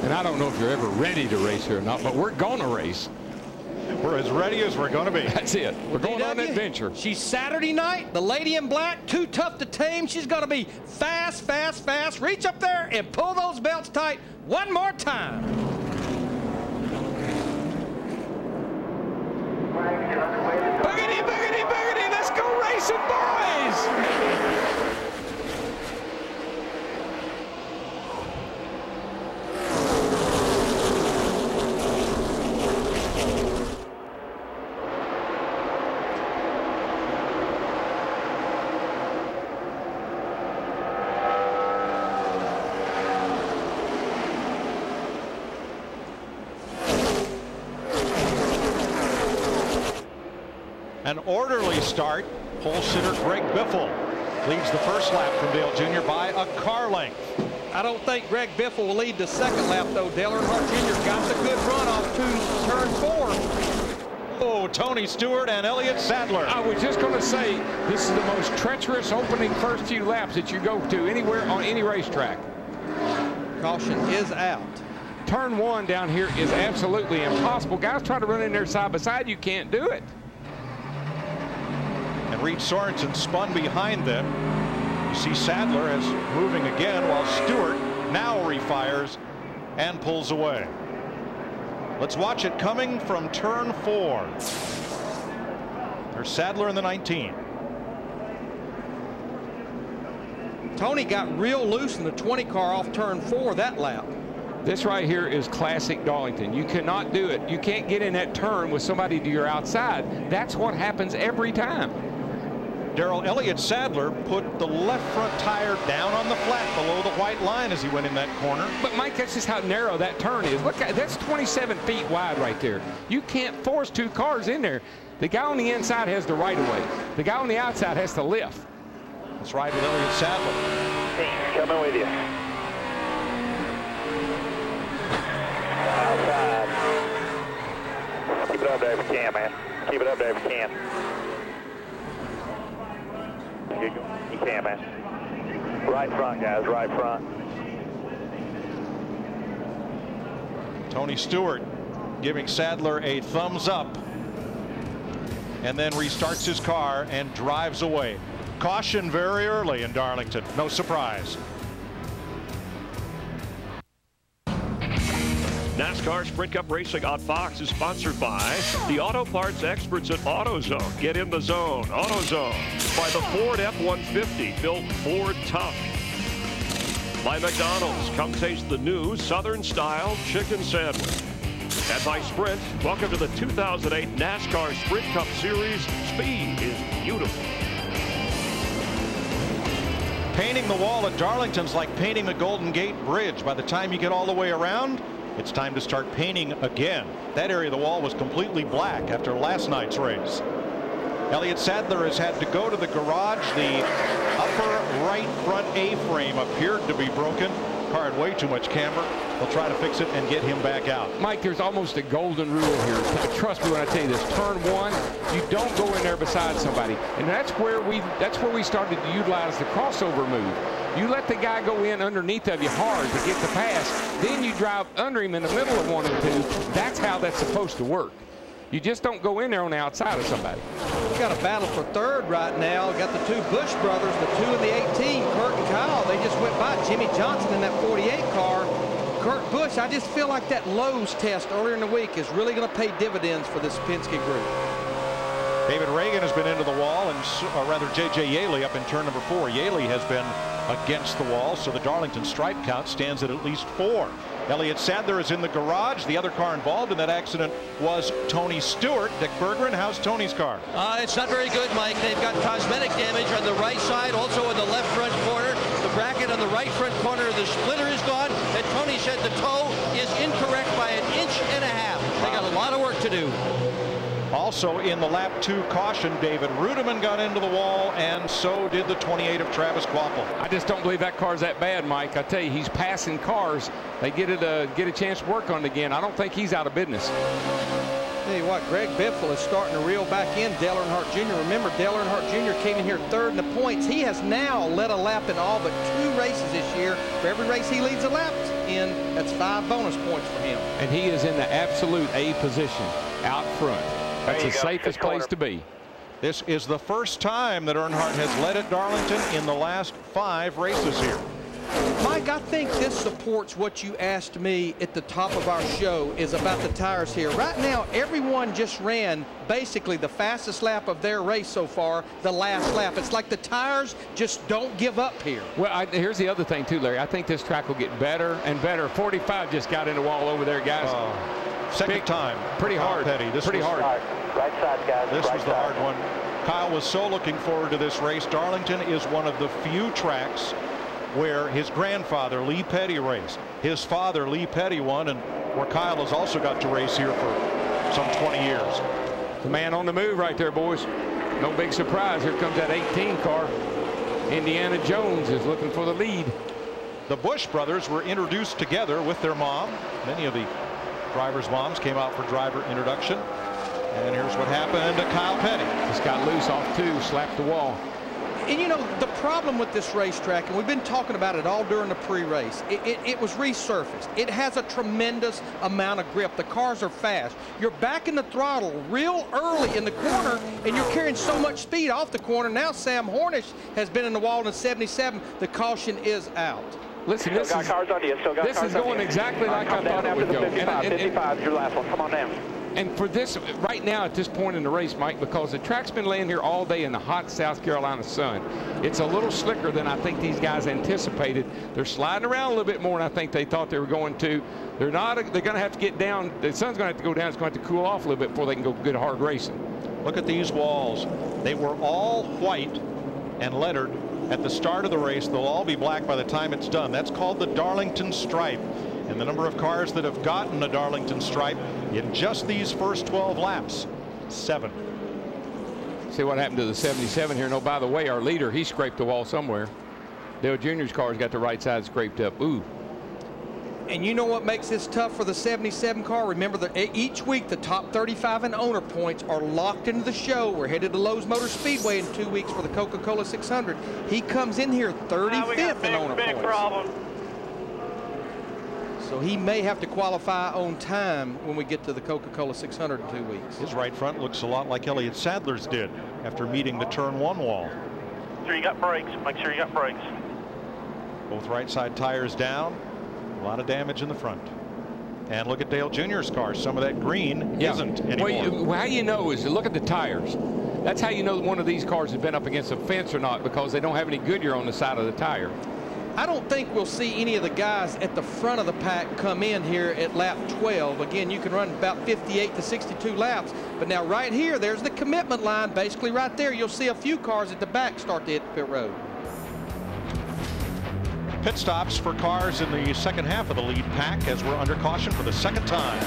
And I don't know if you're ever ready to race here or not, but we're going to race. We're as ready as we're going to be. That's it. We're going on an adventure. She's Saturday night. The lady in black, too tough to tame. She's going to be fast, fast, fast. Reach up there and pull those belts tight one more time. Boogity, boogity, boogity. Let's go racing, boys. An orderly start. Pole sitter Greg Biffle leads the first lap from Dale Jr. by a car length. I don't think Greg Biffle will lead the second lap, though. Dale Earnhardt Jr. got the good run off to turn 4. Oh, Tony Stewart and Elliott Sadler. I was just going to say, this is the most treacherous opening first few laps that you go to anywhere on any racetrack. Caution is out. Turn 1 down here is absolutely impossible. Guys try to run in there side by side. You can't do it. And Reed Sorensen spun behind them. You see Sadler is moving again while Stewart now refires and pulls away. Let's watch it coming from turn 4. There's Sadler in the 19. Tony got real loose in the 20 car off turn 4 that lap. This right here is classic Darlington. You cannot do it. You can't get in that turn with somebody to your outside. That's what happens every time. Darrell, Elliott Sadler put the left front tire down on the flat below the white line as he went in that corner. But Mike, that's just how narrow that turn is. Look, that's 27 feet wide right there. You can't force 2 cars in there. The guy on the inside has the right of way. The guy on the outside has to lift. Let's ride with Elliott Sadler. Hey, coming with you. Outside. Keep it up there if you can, man. Keep it up there if you can. You can, man. Right front, guys, right front. Tony Stewart giving Sadler a thumbs up and then restarts his car and drives away. Caution very early in Darlington. No surprise. NASCAR Sprint Cup Racing on Fox is sponsored by the auto parts experts at AutoZone. Get in the zone. AutoZone. By the Ford F-150, built Ford tough. By McDonald's. Come taste the new Southern style chicken sandwich. And by Sprint. Welcome to the 2008 NASCAR Sprint Cup Series. Speed is beautiful. Painting the wall at Darlington's like painting the Golden Gate Bridge. By the time you get all the way around, it's time to start painting again. That area of the wall was completely black after last night's race. Elliott Sadler has had to go to the garage. The upper right front A-frame appeared to be broken. Car had way too much camber. They'll try to fix it and get him back out. Mike, there's almost a golden rule here. Trust me when I tell you this. Turn 1, you don't go in there beside somebody. And that's where we started to utilize the crossover move. You let the guy go in underneath of you hard to get the pass. Then you drive under him in the middle of 1 and 2. That's how that's supposed to work. You just don't go in there on the outside of somebody. We've got a battle for third right now. Got the 2 Busch brothers, the 2 in the 18, Kurt and Kyle. They just went by Jimmy Johnson in that 48 car. Kurt Busch, I just feel like that Lowe's test earlier in the week is really going to pay dividends for this Penske group. David Reagan has been into the wall, and rather J.J. Yaley up in turn number 4. Yaley has been against the wall, so the Darlington stripe count stands at least 4. Elliott Sadler is in the garage. The other car involved in that accident was Tony Stewart. Dick Berggren, how's Tony's car? It's not very good, Mike. They've got cosmetic damage on the right side, also in the left front corner. The bracket on the right front corner of the splitter is gone. And Tony said the toe is incorrect by 1.5 inches. They got a lot of work to do. Also in the lap 2 caution, David Rudiman got into the wall, and so did the 28 of Travis Kvapil. I just don't believe that car's that bad, Mike. I tell you, he's passing cars. They get a chance to work on it again. I don't think he's out of business. Tell you what, Greg Biffle is starting to reel back in Dale Earnhardt Jr. Remember, Dale Earnhardt Jr. came in here 3rd in the points. He has now led a lap in all but 2 races this year. For every race he leads a lap in, That's 5 bonus points for him. And he is in the absolute A position out front. That's the safest place to be. This is the first time that Earnhardt has led at Darlington in the last 5 races here. Mike, I think this supports what you asked me at the top of our show is about the tires here. Right now, everyone just ran basically the fastest lap of their race so far, the last lap. It's like the tires just don't give up here. Well, here's the other thing, too, Larry. I think this track will get better and better. 45 just got in the wall over there, guys. Second time. Pretty hard. Petty. This pretty was hard. Right side, guys. This right was the side. hard one. Kyle was so looking forward to this race. Darlington is one of the few tracks where his grandfather, Lee Petty, raced. His father, Lee Petty, won, and where Kyle has also got to race here for some 20 years. The man on the move right there, boys. No big surprise. Here comes that 18 car. Indiana Jones is looking for the lead. The Busch brothers were introduced together with their mom. Many of the drivers' moms came out for driver introduction. And here's what happened to Kyle Petty. Just got loose off 2, slapped the wall. And you know, the problem with this racetrack, and we've been talking about it all during the pre-race, it was resurfaced. It has a tremendous amount of grip. The cars are fast. You're backing the throttle real early in the corner, and you're carrying so much speed off the corner. Now Sam Hornish has been in the wall in 77. The caution is out. Listen, this is going exactly like I thought it would go. 55 is your last one. Come on down. And for this, right now at this point in the race, Mike, because the track's been laying here all day in the hot South Carolina sun, it's a little slicker than I think these guys anticipated. They're sliding around a little bit more than I think they thought they were going to. They're not. They're going to have to get down. The sun's going to have to go down. It's going to have to cool off a little bit before they can go good hard racing. Look at these walls. They were all white and lettered at the start of the race. They'll all be black by the time it's done. That's called the Darlington stripe. And the number of cars that have gotten a Darlington stripe in just these first 12 laps, 7. See what happened to the 77 here. No, by the way, our leader, he scraped the wall somewhere. Dale Jr.'s car's got the right side scraped up. Ooh. And you know what makes this tough for the 77 car? Remember that each week the top 35 in owner points are locked into the show. We're headed to Lowe's Motor Speedway in 2 weeks for the Coca-Cola 600. He comes in here 35th in owner points. Problem. So he may have to qualify on time when we get to the Coca-Cola 600 in 2 weeks. His right front looks a lot like Elliott Sadler's did after meeting the turn 1 wall. Make sure you got brakes. Make sure you got brakes. Both right side tires down. A lot of damage in the front. And look at Dale Jr.'s car. Some of that green isn't anymore. Well, how you know is you look at the tires. That's how you know one of these cars has been up against a fence or not, because they don't have any Goodyear on the side of the tire. I don't think we'll see any of the guys at the front of the pack come in here at lap 12. Again, you can run about 58 to 62 laps. But now right here, there's the commitment line. Basically right there, you'll see a few cars at the back start to hit the pit road. Pit stops for cars in the second half of the lead pack as we're under caution for the second time.